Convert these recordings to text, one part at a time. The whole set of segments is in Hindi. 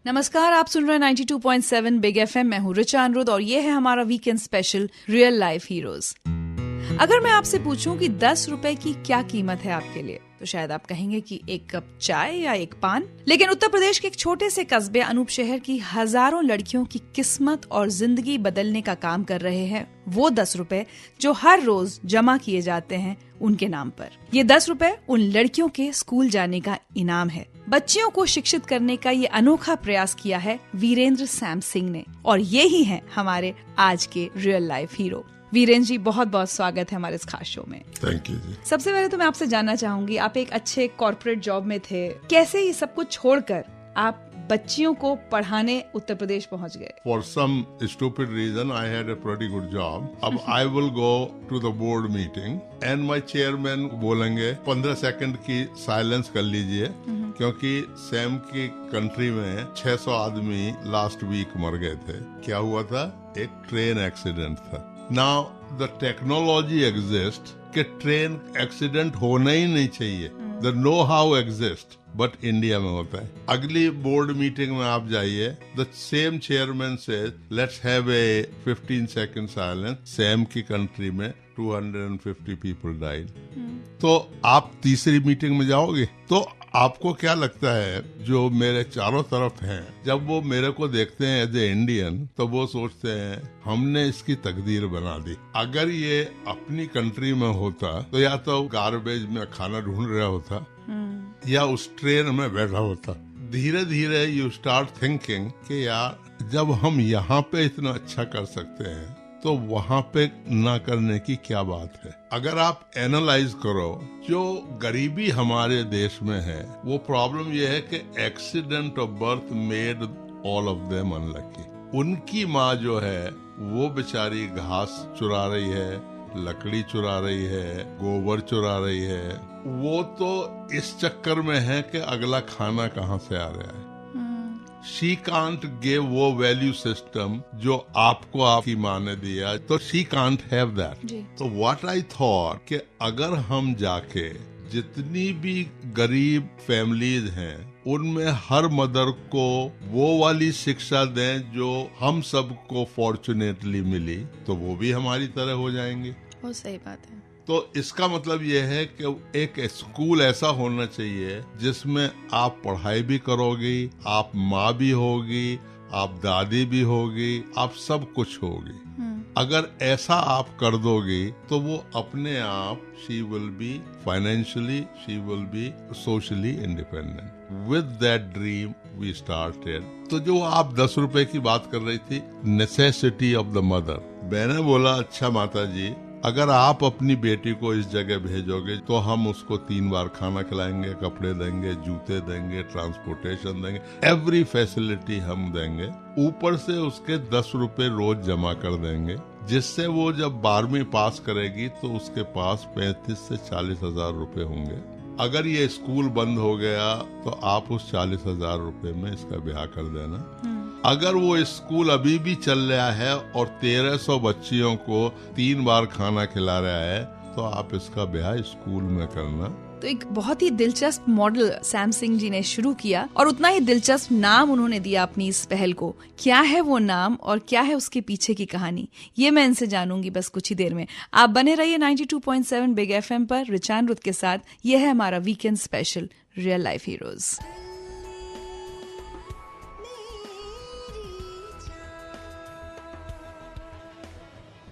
नमस्कार, आप सुन रहे हैं 92.7 बिग एफएम। मैं हूँ ऋचा अनिरुद्ध और ये है हमारा weekend special real life heroes. अगर मैं आपसे पूछूं कि 10 रुपए की क्या कीमत है आपके लिए, तो शायद आप कहेंगे कि एक कप चाय या एक पान। लेकिन उत्तर प्रदेश के एक छोटे से कस्बे अनूप शहर की हजारों लड़कियों की किस्मत और जिंदगी बदलने का काम कर रहे हैं वो 10 रुपए जो हर रोज जमा किए जाते हैं उनके नाम पर। ये 10 रुपए उन लड़कियों के स्कूल जाने का इनाम है। बच्चियों को शिक्षित करने का ये अनोखा प्रयास किया है वीरेंद्र सैम सिंह ने, और ये ही है हमारे आज के real life hero. Virendra ji, बहुत बहुत स्वागत है हमारे इस खास शो में। थैंक यू जी। सबसे पहले तो मैं आपसे जानना चाहूंगी, आप एक अच्छे कॉर्पोरेट जॉब में थे, कैसे ये सब कुछ छोड़कर आप बच्चियों को पढ़ाने उत्तर प्रदेश पहुंच गए? For some stupid reason, I had a pretty good job. अब I will go to the board meeting and my chairman बोलेंगे 15 सेकंड की साइलेंस कर लीजिए, क्योंकि सैम की कंट्री में 600 आदमी लास्ट वीक मर गए थे। क्या हुआ था? एक ट्रेन एक्सीडेंट था। Now the technology exists कि ट्रेन एक्सीडेंट होना ही नहीं चाहिए। The know-how exists, but India में होता है। अगली बोर्ड मीटिंग में आप जाइए, द सेम चेयरमैन से let's have a 15 second silence. Sam की कंट्री में 250 पीपल डाइड। तो आप तीसरी मीटिंग में जाओगे तो आपको क्या लगता है, जो मेरे चारों तरफ हैं, जब वो मेरे को देखते हैं एज ए इंडियन, तो वो सोचते हैं हमने इसकी तकदीर बना दी। अगर ये अपनी कंट्री में होता तो या तो गार्बेज में खाना ढूंढ रहा होता या उस ट्रेन में बैठा होता। धीरे धीरे यू स्टार्ट थिंकिंग कि यार जब हम यहाँ पे इतना अच्छा कर सकते हैं तो वहाँ पे ना करने की क्या बात है। अगर आप एनालाइज करो, जो गरीबी हमारे देश में है, वो प्रॉब्लम ये है कि accident of birth made all of them unlucky. उनकी माँ जो है वो बेचारी घास चुरा रही है, लकड़ी चुरा रही है, गोबर चुरा रही है। वो तो इस चक्कर में है कि अगला खाना कहाँ से आ रहा है। She can't give वो वैल्यू सिस्टम जो आपको आपकी माँ ने दिया, तो she can't have that। तो what I thought कि अगर हम जाके जितनी भी गरीब फैमिलीज हैं उनमें हर मदर को वो वाली शिक्षा दें जो हम सबको फॉर्चुनेटली मिली, तो वो भी हमारी तरह हो जाएंगे। वो सही बात है। तो इसका मतलब ये है कि एक स्कूल ऐसा होना चाहिए जिसमें आप पढ़ाई भी करोगी, आप माँ भी होगी, आप दादी भी होगी, आप सब कुछ होगी। अगर ऐसा आप कर दोगी तो वो अपने आप she will be financially, she will be socially independent. With that dream we started. तो जो आप 10 रुपए की बात कर रही थी, नेसेसिटी ऑफ द मदर, मैंने बोला अच्छा माता जी, अगर आप अपनी बेटी को इस जगह भेजोगे तो हम उसको 3 बार खाना खिलाएंगे, कपड़े देंगे, जूते देंगे, ट्रांसपोर्टेशन देंगे, एवरी फैसिलिटी हम देंगे। ऊपर से उसके 10 रुपए रोज जमा कर देंगे, जिससे वो जब 12वीं पास करेगी तो उसके पास 35 से 40 हजार रुपए होंगे। अगर ये स्कूल बंद हो गया तो आप उस 40 हजार रुपए में इसका ब्याह कर देना। अगर वो स्कूल अभी भी चल रहा है और 1300 बच्चियों को 3 बार खाना खिला रहा है, तो आप इसका ब्याह स्कूल में करना। तो एक बहुत ही दिलचस्प मॉडल सैम सिंह जी ने शुरू किया, और उतना ही दिलचस्प नाम उन्होंने दिया अपनी इस पहल को। क्या है वो नाम और क्या है उसके पीछे की कहानी, ये मैं इनसे जानूंगी बस कुछ ही देर में। आप बने रहिए 92.7 बिग एफएम पर ऋचा अनिरुद्ध के साथ। ये है हमारा weekend special real life heroes.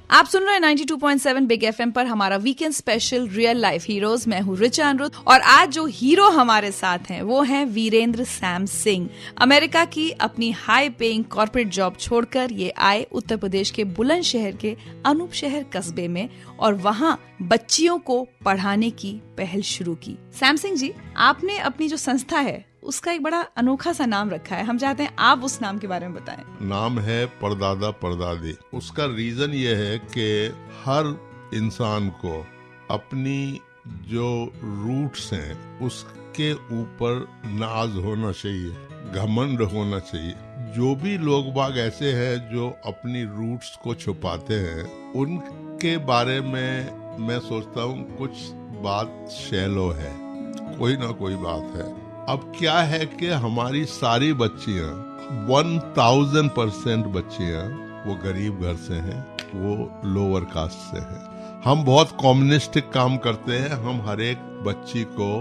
आप सुन रहे हैं 92.7 बिग एफएम पर हमारा weekend special real life heroes. मैं हूँ ऋचा अनिरुद्ध और आज जो हीरो हमारे साथ हैं वो हैं वीरेंद्र सैम सिंह। अमेरिका की अपनी हाई पेइंग कॉर्पोरेट जॉब छोड़कर ये आए उत्तर प्रदेश के बुलंदशहर के अनूप शहर कस्बे में और वहाँ बच्चियों को पढ़ाने की पहल शुरू की। सैम सिंह जी, आपने अपनी जो संस्था है उसका एक बड़ा अनोखा सा नाम रखा है, हम चाहते हैं आप उस नाम के बारे में बताएं। नाम है परदादा परदादी। उसका रीजन ये है कि हर इंसान को अपनी जो रूट्स हैं उसके ऊपर नाज होना चाहिए, घमंड होना चाहिए। जो भी लोग बाग ऐसे हैं जो अपनी रूट्स को छुपाते हैं, उनके बारे में मैं सोचता हूँ कुछ बात शैलो है, कोई ना कोई बात है। अब क्या है कि हमारी सारी बच्चियां 1000% बच्चियां वो गरीब घर से हैं, वो लोअर कास्ट से हैं। हम बहुत कम्युनिस्टिक काम करते हैं, हम हर एक बच्ची को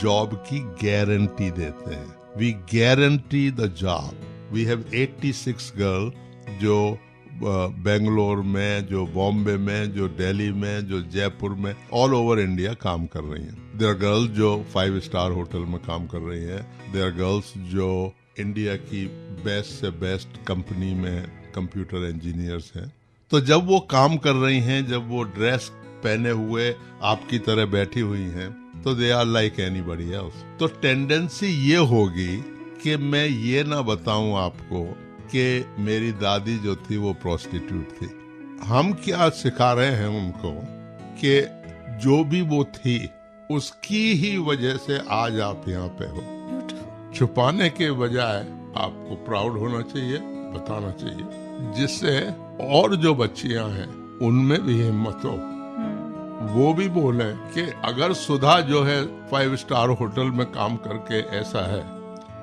जॉब की गारंटी देते हैं। We guarantee the job. We have 86 girl जो बेंगलोर में, जो बॉम्बे में, जो दिल्ली में, जो जयपुर में, ऑल ओवर इंडिया काम कर रही हैं। देयर गर्ल्स जो 5 स्टार होटल में काम कर रही हैं, देयर गर्ल्स जो इंडिया की बेस्ट से बेस्ट कंपनी में कंप्यूटर इंजीनियर्स हैं। तो जब वो काम कर रही हैं, जब वो ड्रेस पहने हुए आपकी तरह बैठी हुई हैं, तो they are like anybody else. तो टेंडेंसी ये होगी कि मैं ये ना बताऊं आपको कि मेरी दादी जो थी वो प्रोस्टिट्यूट थी। हम क्या सिखा रहे हैं उनको कि जो भी वो थी उसकी ही वजह से आज आप यहाँ पे हो। छुपाने के बजाय आपको प्राउड होना चाहिए, बताना चाहिए, जिससे और जो बच्चियां हैं उनमें भी हिम्मत हो। वो भी बोले कि अगर सुधा जो है 5 स्टार होटल में काम करके ऐसा है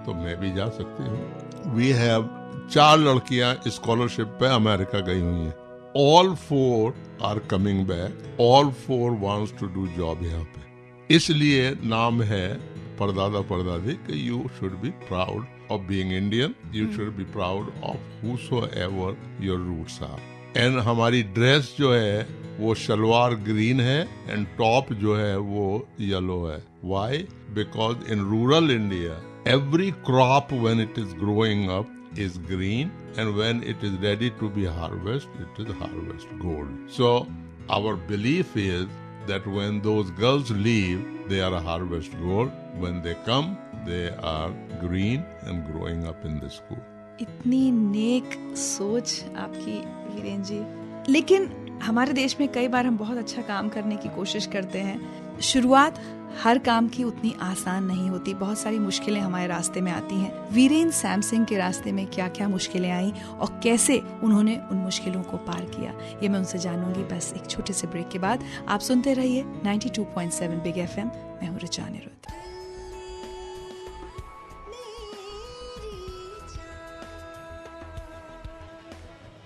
तो मैं भी जा सकती हूँ। वी हैव 4 लड़कियां स्कॉलरशिप पे अमेरिका गई हुई हैं। All 4 are coming back, all 4 wants to do job यहाँ पे। इसलिए नाम है परदादा परदादी कि you should be proud of being Indian, you should be proud of whosoever your roots are. And हमारी ड्रेस जो है वो शलवार ग्रीन है एंड टॉप जो है वो येलो है। Why? Because in rural India every crop when it is growing up is green, and when it is ready to be harvested, it is harvest gold. So our belief is that when those girls leave, they are a harvest gold. When they come, they are green and growing up in the school. इतनी नेक सोच आपकी वीरेन जी। लेकिन हमारे देश में कई बार हम बहुत अच्छा काम करने की कोशिश करते हैं। शुरुआत हर काम की उतनी आसान नहीं होती, बहुत सारी मुश्किलें हमारे रास्ते में आती हैं। वीरेन सैम सिंह के रास्ते में क्या क्या मुश्किलें आई और कैसे उन्होंने उन मुश्किलों को पार किया, ये मैं उनसे जानूंगी बस एक छोटे से ब्रेक के बाद। आप सुनते रहिए 92.7 बिग एफएम। मैं हूँ ऋचा अनिरुद्ध।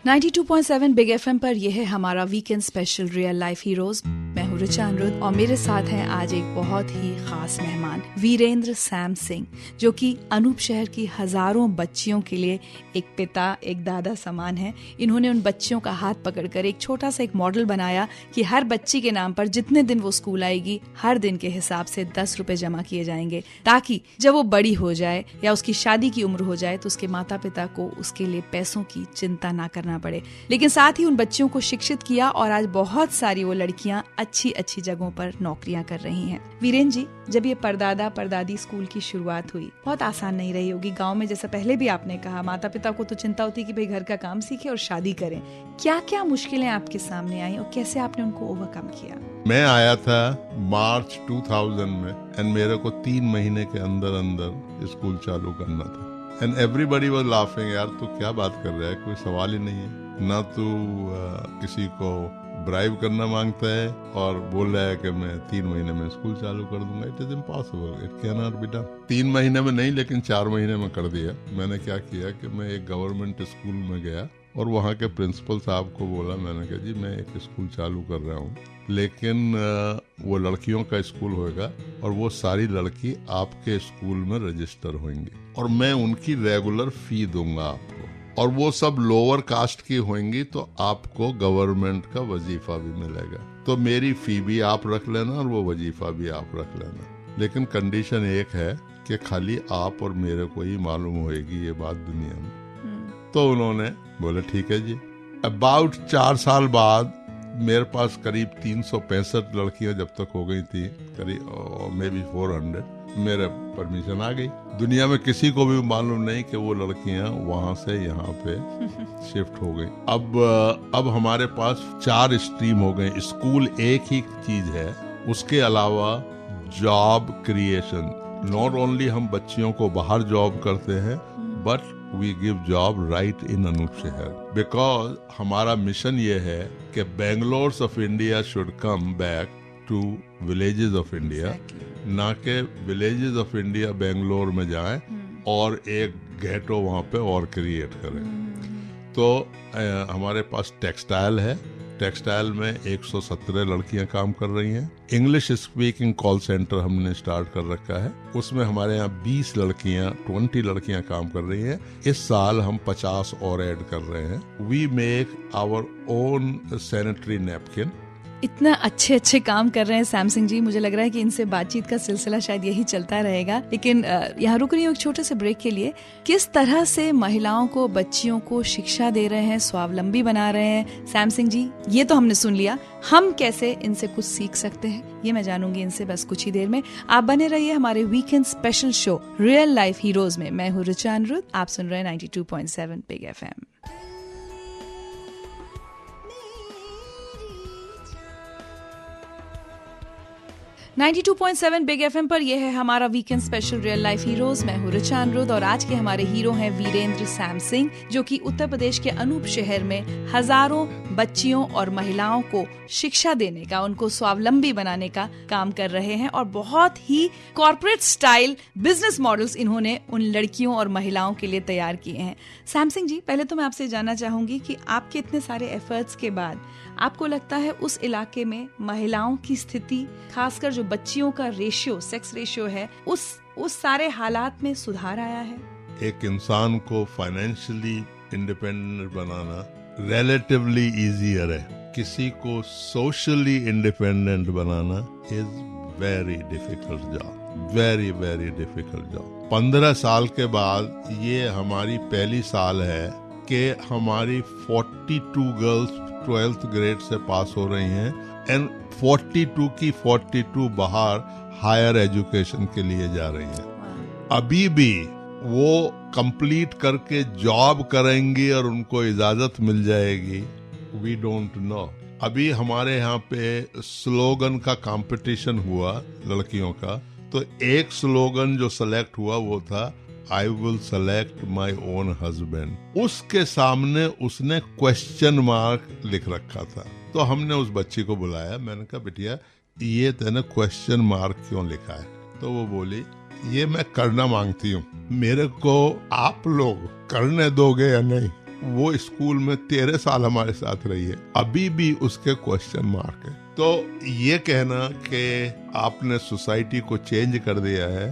92.7 बिग एफएम पर यह है हमारा weekend special real life heroes. मैं हूँ ऋचा अनिरुद्ध और मेरे साथ हैं आज एक बहुत ही खास मेहमान वीरेंद्र सैम सिंह, जो कि अनूप शहर की हजारों बच्चियों के लिए एक पिता, एक दादा समान है। इन्होंने उन बच्चियों का हाथ पकड़कर एक छोटा सा एक मॉडल बनाया कि हर बच्ची के नाम पर जितने दिन वो स्कूल आएगी हर दिन के हिसाब से 10 रुपए जमा किए जाएंगे, ताकि जब वो बड़ी हो जाए या उसकी शादी की उम्र हो जाए तो उसके माता पिता को उसके लिए पैसों की चिंता ना करना पड़े। लेकिन साथ ही उन बच्चियों को शिक्षित किया और आज बहुत सारी वो लड़कियां अच्छी अच्छी जगहों पर नौकरियां कर रही हैं। वीरेन जी, जब ये परदादा परदादी स्कूल की शुरुआत हुई, बहुत आसान नहीं रही होगी। गांव में जैसा पहले भी आपने कहा, माता पिता को तो चिंता होती कि भाई घर का काम सीखे और शादी करें। क्या क्या मुश्किलें आपके सामने आई और कैसे आपने उनको ओवरकम किया? मैं आया था मार्च 2000 में एंड मेरे को 3 महीने के अंदर अंदर स्कूल चालू करना था। एंड एवरीबडी वाज लाफिंग, यार तू क्या बात कर रहा है, कोई सवाल ही नहीं है। ना तू किसी को ब्राइब करना मांगता है और बोल रहा है कि मैं 3 महीने में स्कूल चालू कर दूंगा। It is impossible, it can not be done. 3 महीने में नहीं, लेकिन 4 महीने में कर दिया। मैंने क्या किया कि मैं एक गवर्नमेंट स्कूल में गया और वहाँ के प्रिंसिपल साहब को बोला, मैंने कहा जी मैं एक स्कूल चालू कर रहा हूँ, लेकिन वो लड़कियों का स्कूल होगा और वो सारी लड़की आपके स्कूल में रजिस्टर होंगी और मैं उनकी रेगुलर फी दूंगा आपको, और वो सब लोअर कास्ट की होंगी तो आपको गवर्नमेंट का वजीफा भी मिलेगा। तो मेरी फी भी आप रख लेना और वो वजीफा भी आप रख लेना, लेकिन कंडीशन एक है कि खाली आप और मेरे को ही मालूम होएगी ये बात दुनिया में। तो उन्होंने बोले ठीक है जी। अबाउट 4 साल बाद मेरे पास करीब 365 लड़कियां जब तक हो गई थी, करीब मे बी 400, मेरे परमिशन आ गई। दुनिया में किसी को भी मालूम नहीं कि वो लड़कियां वहां से यहाँ पे शिफ्ट हो गई। अब हमारे पास 4 स्ट्रीम हो गए। स्कूल एक ही चीज है, उसके अलावा जॉब क्रिएशन। नॉट ओनली हम बच्चियों को बाहर जॉब करते हैं, but we give job right in Anupshahr, because हमारा मिशन ये है कि Bangalore of India should come back to villages of India, ना कि विलेजेस ऑफ इंडिया बेंगलोर में जाएं और एक गेटो वहाँ पे और क्रिएट करें। तो हमारे पास टेक्सटाइल है, टेक्सटाइल में 117 लड़कियां काम कर रही हैं। इंग्लिश स्पीकिंग कॉल सेंटर हमने स्टार्ट कर रखा है, उसमें हमारे यहाँ 20 लड़कियां काम कर रही हैं। इस साल हम 50 और ऐड कर रहे हैं। We make our own sanitary napkin. इतना अच्छे अच्छे काम कर रहे हैं सैम सिंह जी, मुझे लग रहा है कि इनसे बातचीत का सिलसिला शायद यही चलता रहेगा। लेकिन यहाँ रुक रही हूँ एक छोटे से ब्रेक के लिए। किस तरह से महिलाओं को, बच्चियों को शिक्षा दे रहे हैं, स्वावलंबी बना रहे हैं सैम सिंह जी, ये तो हमने सुन लिया। हम कैसे इनसे कुछ सीख सकते हैं ये मैं जानूंगी इनसे बस कुछ ही देर में। आप बने रहिए हमारे weekend special show real life heroes में। मैं हूँ ऋचा अनिरुद्ध, आप सुन रहे हैं 92.7 बिग FM। 92.7 बिग FM पर यह है हमारा weekend special real life heroes. मैं हूँ ऋचा अनिरुद्ध और आज के हमारे हीरो हैं वीरेंद्र सैम सिंह, जो कि उत्तर प्रदेश के अनूप शहर में हजारों बच्चियों और महिलाओं को शिक्षा देने का, उनको स्वावलंबी बनाने का काम कर रहे हैं। और बहुत ही कॉर्पोरेट स्टाइल बिजनेस मॉडल्स इन्होंने उन लड़कियों और महिलाओं के लिए तैयार किए हैं। सैम सिंह जी, पहले तो मैं आपसे जानना चाहूंगी कि आपके इतने सारे एफर्ट्स के बाद आपको लगता है उस इलाके में महिलाओं की स्थिति, खासकर जो बच्चियों का रेशियो, सेक्स रेशियो है, उस सारे हालात में सुधार आया है? एक इंसान को फाइनेंशियली इंडिपेंडेंट बनाना रिलेटिवली इजियर है, किसी को socially independent banana is very difficult job, very very difficult job. 15 साल के बाद ये हमारी पहली साल है कि हमारी 42 गर्ल्स 12th ग्रेड से पास हो रही हैं एंड 42 की 42 बाहर हायर एजुकेशन के लिए जा रही हैं। अभी भी वो कंप्लीट करके जॉब करेंगी और उनको इजाजत मिल जाएगी, वी डोंट नो। अभी हमारे यहाँ पे स्लोगन का कंपटीशन हुआ लड़कियों का, तो एक स्लोगन जो सेलेक्ट हुआ वो था I will select my own husband। उसके सामने उसने क्वेश्चन मार्क लिख रखा था। तो हमने उस बच्ची को बुलाया, मैंने कहा बिटिया ये तेने क्वेश्चन मार्क क्यों लिखा है? तो वो बोली ये मैं करना मांगती हूँ, मेरे को आप लोग करने दोगे या नहीं? वो स्कूल में 13 साल हमारे साथ रही है, अभी भी उसके क्वेश्चन मार्क है। तो ये कहना कि आपने सोसाइटी को चेंज कर दिया है,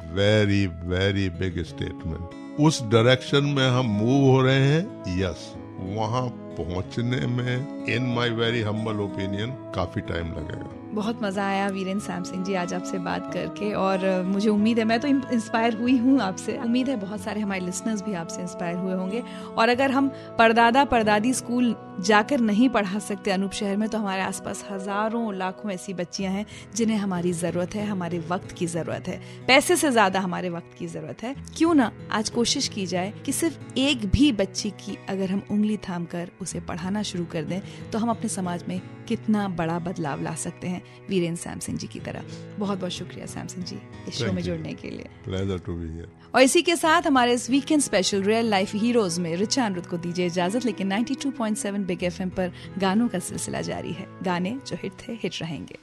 वेरी वेरी बिग स्टेटमेंट। उस डायरेक्शन में हम मूव हो रहे हैं। यस, वहाँ पहुँचने में in my very humble opinion काफी टाइम लगेगा। बहुत मजा आया वीरेंद्र सैम सिंह जी आज आपसे बात करके, और मुझे उम्मीद है, मैं तो इंस्पायर हुई हूँ आपसे, उम्मीद है बहुत सारे हमारे लिसनर्स भी आपसे इंस्पायर हुए होंगे। और अगर हम परदादा परदादी स्कूल जाकर नहीं पढ़ा सकते अनूप शहर में, तो हमारे आसपास हजारों लाखों ऐसी बच्चियां हैं जिन्हें हमारी जरूरत है, हमारे वक्त की जरूरत है, पैसे से ज्यादा हमारे वक्त की जरूरत है। क्यों ना आज कोशिश की जाए कि सिर्फ एक भी बच्ची की अगर हम उंगली थाम कर उसे पढ़ाना शुरू कर दें, तो हम अपने समाज में कितना बड़ा बदलाव ला सकते हैं वीरेंद्र सैम सिंह जी की तरह। बहुत बहुत शुक्रिया सैम सिंह जी इस शो में जुड़ने के लिए। Pleasure to be here। और इसी के साथ हमारे इस weekend special real life heroes में ऋचा अनिरुद्ध को दीजिए इजाजत, लेकिन 92.7 बिग FM पर गानों का सिलसिला जारी है। गाने जो हिट थे हिट रहेंगे।